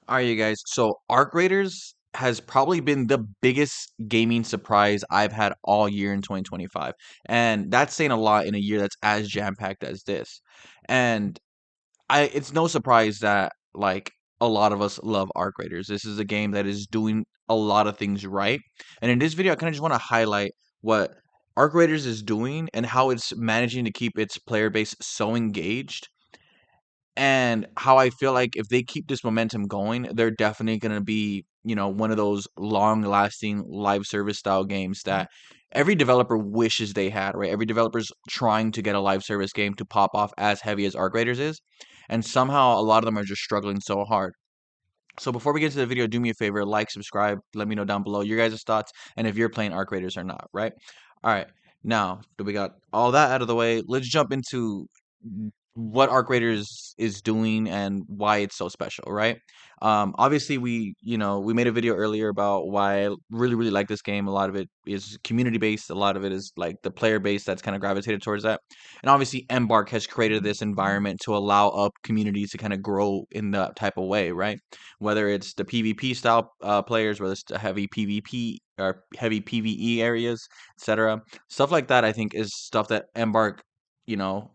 All right, you guys. So Arc Raiders has probably been the biggest gaming surprise I've had all year in 2025. And that's saying a lot in a year that's as jam-packed as this. And it's no surprise that like a lot of us love Arc Raiders. This is a game that is doing a lot of things right. And in this video, I kind of just want to highlight what Arc Raiders is doing and how it's managing to keep its player base so engaged and how I feel like if they keep this momentum going, they're definitely going to be, one of those long-lasting live service style games that every developer wishes they had, right? Every developer's trying to get a live service game to pop off as heavy as Arc Raiders is, and somehow a lot of them are just struggling so hard. So before we get into the video, do me a favor, like, subscribe, let me know down below your guys' thoughts and if you're playing Arc Raiders or not, right? All right. Now that we got all that out of the way, let's jump into what Arc Raiders is doing and why it's so special, right? Obviously, we made a video earlier about why I really, really like this game. A lot of it is community based. A lot of it is like the player base that's kind of gravitated towards that. And obviously, Embark has created this environment to allow up communities to kind of grow in that type of way, right? Whether it's the PvP style players, whether it's the heavy PvP or heavy PvE areas, etc. Stuff like that, I think, is stuff that Embark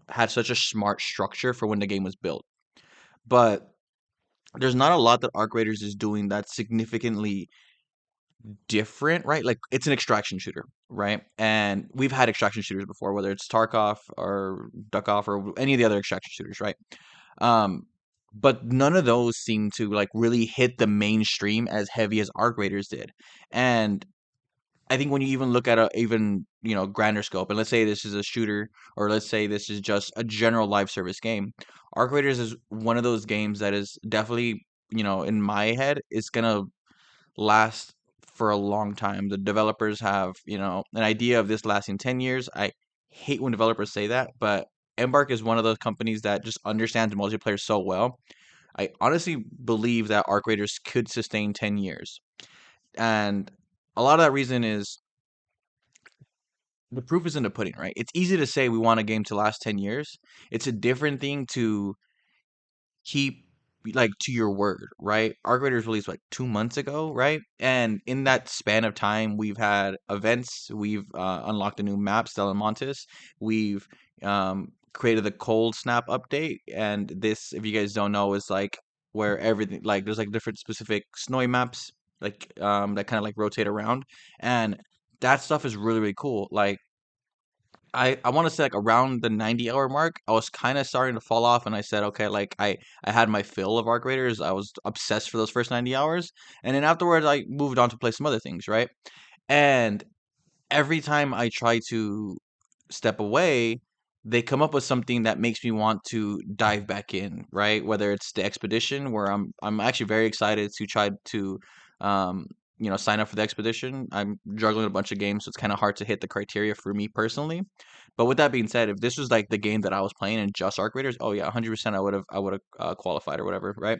had such a smart structure for when the game was built. But there's not a lot that Arc Raiders is doing that's significantly different, right? Like it's an extraction shooter, right? And we've had extraction shooters before, whether it's Tarkov or Duck or any of the other extraction shooters, right? Um, but none of those seem to like really hit the mainstream as heavy as Arc Raiders did. And I think when you even look at a even grander scope, and let's say this is a shooter, or let's say this is just a general live service game, Arc Raiders is one of those games that is definitely in my head is gonna last for a long time. The developers have an idea of this lasting 10 years. I hate when developers say that, but Embark is one of those companies that just understands multiplayer so well. I honestly believe that Arc Raiders could sustain 10 years, and a lot of that reason is the proof is in the pudding, right? It's easy to say we want a game to last 10 years. It's a different thing to keep like to your word, right? Arc Raiders released like 2 months ago, right? And in that span of time, we've had events, we've unlocked a new map, Stella Montes, we've created the Cold Snap update, and this, if you guys don't know, is like where everything like there's like different specific snowy maps like that kind of like rotate around, and that stuff is really really cool. Like I want to say like around the 90-hour mark, I was kind of starting to fall off, and I said, okay, like I had my fill of Arc Raiders. I was obsessed for those first 90 hours, and then afterwards, I moved on to play some other things, right? And every time I try to step away, they come up with something that makes me want to dive back in, right? Whether it's the expedition, where I'm actually very excited to try to um sign up for the expedition. I'm juggling a bunch of games, so it's kind of hard to hit the criteria for me personally. But with that being said, if this was like the game that I was playing and just Arc Raiders, oh yeah, 100% I would have qualified or whatever, right?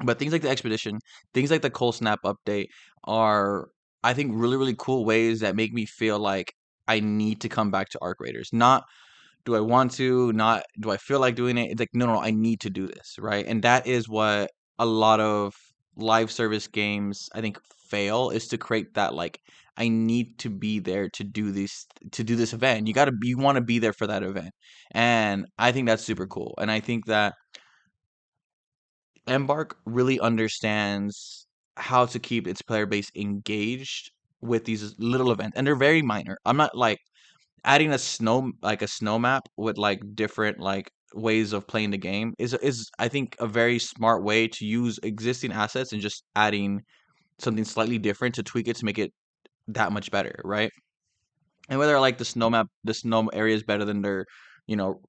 But things like the expedition, things like the Cold Snap update are, I think, really, really cool ways that make me feel like I need to come back to Arc Raiders. Not do I want to, not do I feel like doing it. It's like, no, no, I need to do this, right? And that is what a lot of live service games, I think, fail is to create that like I need to be there to do this event. You want to be there for that event. And I think that's super cool. And I think that Embark really understands how to keep its player base engaged with these little events, and they're very minor. I'm not like adding a snow map with like different like ways of playing the game is I think a very smart way to use existing assets and just adding something slightly different to tweak it to make it that much better, right? And whether I like the snow area is better than their, you know,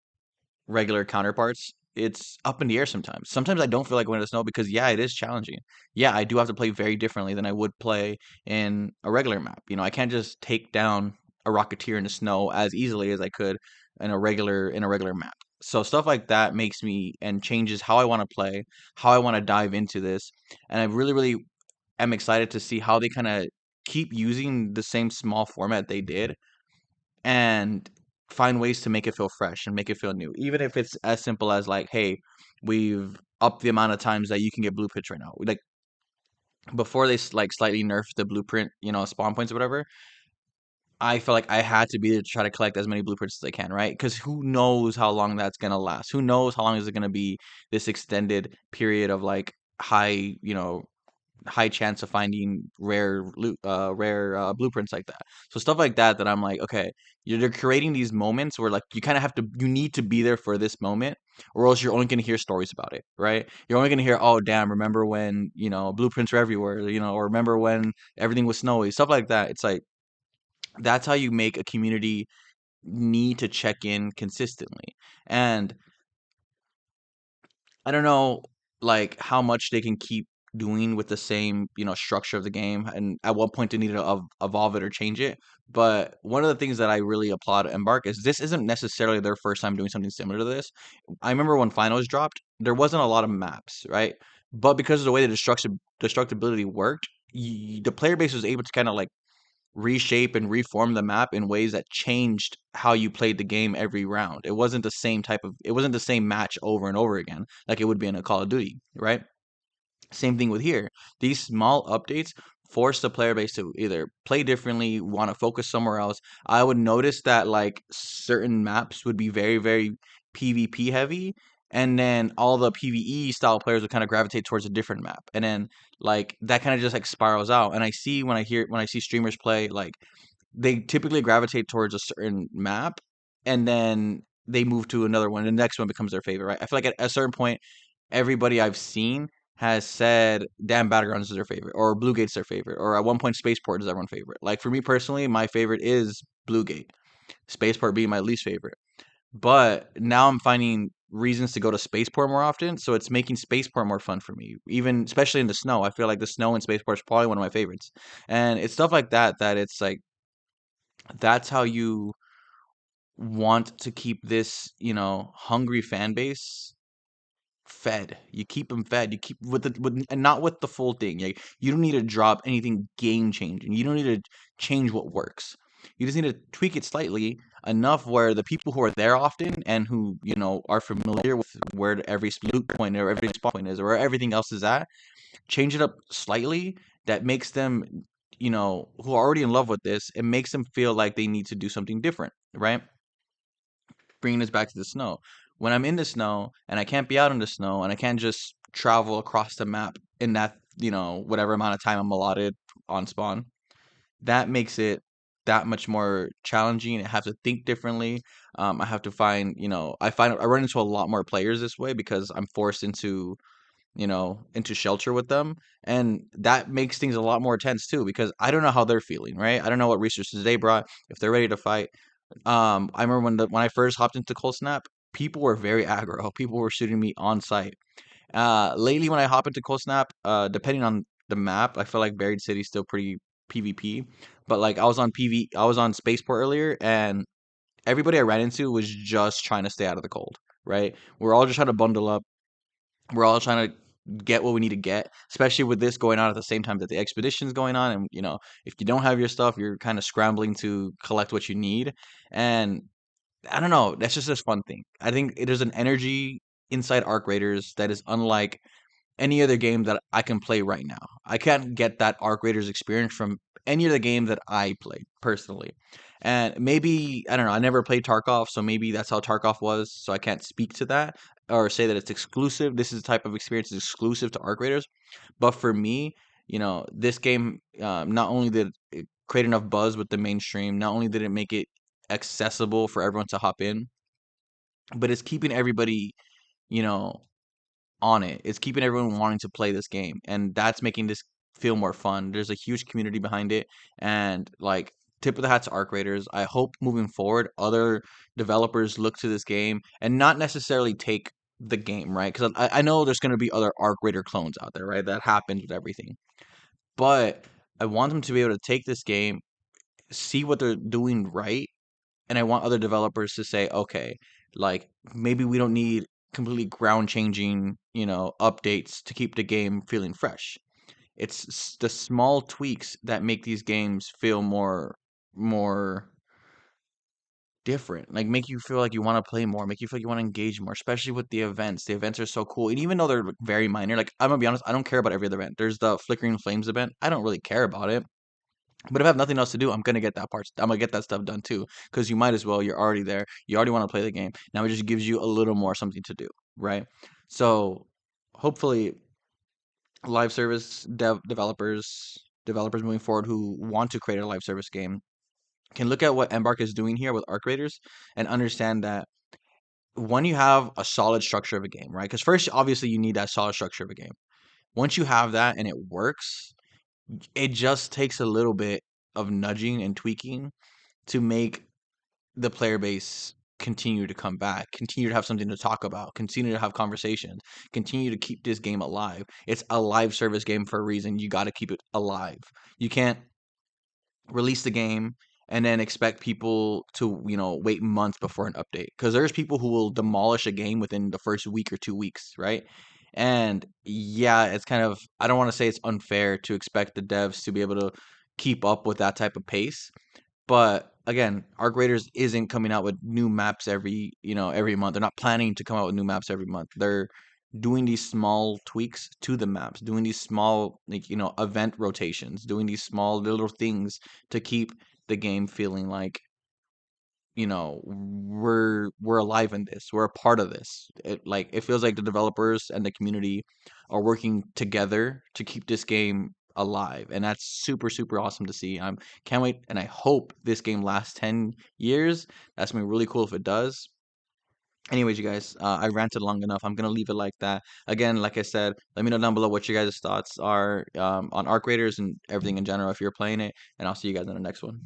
regular counterparts, it's up in the air sometimes. Sometimes I don't feel like going to the snow because yeah, it is challenging. Yeah, I do have to play very differently than I would play in a regular map. I can't just take down a rocketeer in the snow as easily as I could in a regular map. So stuff like that makes me and changes how I want to play, how I want to dive into this, and I really really am excited to see how they kind of keep using the same small format they did and find ways to make it feel fresh and make it feel new. Even if it's as simple as like, hey, we've up the amount of times that you can get blueprints right now. Like before they like slightly nerfed the blueprint, spawn points or whatever. I feel like I had to be there to try to collect as many blueprints as I can, right? Because who knows how long that's gonna last? Who knows how long is it gonna be this extended period of like high, high chance of finding rare blueprints like that. So stuff like that I'm like, okay, they're creating these moments where like you kind of you need to be there for this moment, or else you're only gonna hear stories about it, right? You're only gonna hear, oh damn, remember when blueprints were everywhere, or remember when everything was snowy, stuff like that. It's like that's how you make a community need to check in consistently. And I don't know, like how much they can keep doing with the same, structure of the game, and at what point they need to evolve it or change it. But one of the things that I really applaud Embark is this isn't necessarily their first time doing something similar to this. I remember when finals dropped, there wasn't a lot of maps, right? But because of the way the destructibility worked, the player base was able to kind of like reshape and reform the map in ways that changed how you played the game every round. It wasn't the same match over and over again like it would be in a Call of Duty, right? Same thing with here. These small updates force the player base to either play differently, want to focus somewhere else. I would notice that like certain maps would be very, very PvP heavy, and then all the PvE style players would kind of gravitate towards a different map. And then like that kind of just like spirals out. And I see when I see streamers play, like they typically gravitate towards a certain map, and then they move to another one. And the next one becomes their favorite, right? I feel like at a certain point, everybody I've seen has said, "Damn, Battlegrounds is their favorite," or "Blue Gate's their favorite," or at one point, Spaceport is everyone's favorite. Like for me personally, my favorite is Blue Gate, Spaceport being my least favorite. But now I'm finding reasons to go to Spaceport more often, so it's making Spaceport more fun for me. Even especially in the snow, I feel like the snow in Spaceport is probably one of my favorites. And it's stuff like that it's like that's how you want to keep this, hungry fan base fed. You keep them fed. You keep and not with the full thing. Like you don't need to drop anything game changing. You don't need to change what works. You just need to tweak it slightly enough where the people who are there often and who are familiar with where every loot point or every spot point is or where everything else is at, change it up slightly. That makes them, who are already in love with this. It makes them feel like they need to do something different, right? Bringing this back to the snow. When I'm in the snow and I can't be out in the snow and I can't just travel across the map in that, whatever amount of time I'm allotted on spawn, that makes it that much more challenging. I have to think differently. I have to find, I run into a lot more players this way because I'm forced into shelter with them. And that makes things a lot more tense too because I don't know how they're feeling, right? I don't know what resources they brought, if they're ready to fight. I remember when I first hopped into Cold Snap, people were very aggro. People were shooting me on site. Lately, when I hop into Cold Snap, depending on the map, I feel like Buried City's still pretty PvP. But like I was on Spaceport earlier, and everybody I ran into was just trying to stay out of the cold. Right? We're all just trying to bundle up. We're all trying to get what we need to get, especially with this going on at the same time that the expedition's going on. And if you don't have your stuff, you're kind of scrambling to collect what you need. And I don't know. That's just this fun thing. I think there's an energy inside Arc Raiders that is unlike any other game that I can play right now. I can't get that Arc Raiders experience from any other game that I play personally. And maybe, I don't know, I never played Tarkov, so maybe that's how Tarkov was, so I can't speak to that or say that it's exclusive. This is the type of experience that's exclusive to Arc Raiders. But for me, this game, not only did it create enough buzz with the mainstream, not only did it make it accessible for everyone to hop in, but it's keeping everybody, you know, on it. It's keeping everyone wanting to play this game, and that's making this feel more fun. There's a huge community behind it, and like tip of the hat to Arc Raiders. I hope moving forward, other developers look to this game and not necessarily take the game, right? Because I know there's going to be other Arc Raider clones out there, right? That happens with everything, but I want them to be able to take this game, see what they're doing right, and I want other developers to say, okay, like maybe we don't need completely ground changing, updates to keep the game feeling fresh. It's the small tweaks that make these games feel more different, like make you feel like you want to play more, make you feel like you want to engage more, especially with the events. The events are so cool. And even though they're like, very minor, like I'm gonna be honest, I don't care about every other event. There's the Flickering Flames event. I don't really care about it. But if I have nothing else to do, I'm gonna get that part. I'm gonna get that stuff done too, because you might as well. You're already there. You already want to play the game. Now it just gives you a little more something to do, right? So hopefully, live service developers moving forward who want to create a live service game can look at what Embark is doing here with Arc Raiders and understand that when you have a solid structure of a game, right? Because first, obviously, you need that solid structure of a game. Once you have that and it works, it just takes a little bit of nudging and tweaking to make the player base continue to come back, continue to have something to talk about, continue to have conversations, continue to keep this game alive. It's a live service game for a reason. You got to keep it alive. You can't release the game and then expect people to, wait months before an update, because there's people who will demolish a game within the first week or 2 weeks, right? And yeah, it's kind of, I don't want to say it's unfair to expect the devs to be able to keep up with that type of pace, but again, Arc Raiders isn't coming out with new maps every month. They're not planning to come out with new maps every month. They're doing these small tweaks to the maps, doing these small, like, event rotations, doing these small little things to keep the game feeling like, we're alive in this. We're a part of this. It feels like the developers and the community are working together to keep this game alive, and that's super super awesome to see. I can't wait, and I hope this game lasts 10 years. That's gonna be really cool if it does. Anyways, you guys, I ranted long enough. I'm gonna leave it like that. Again, like I said, let me know down below what your guys' thoughts are on Arc Raiders and everything in general if you're playing it, and I'll see you guys in the next one.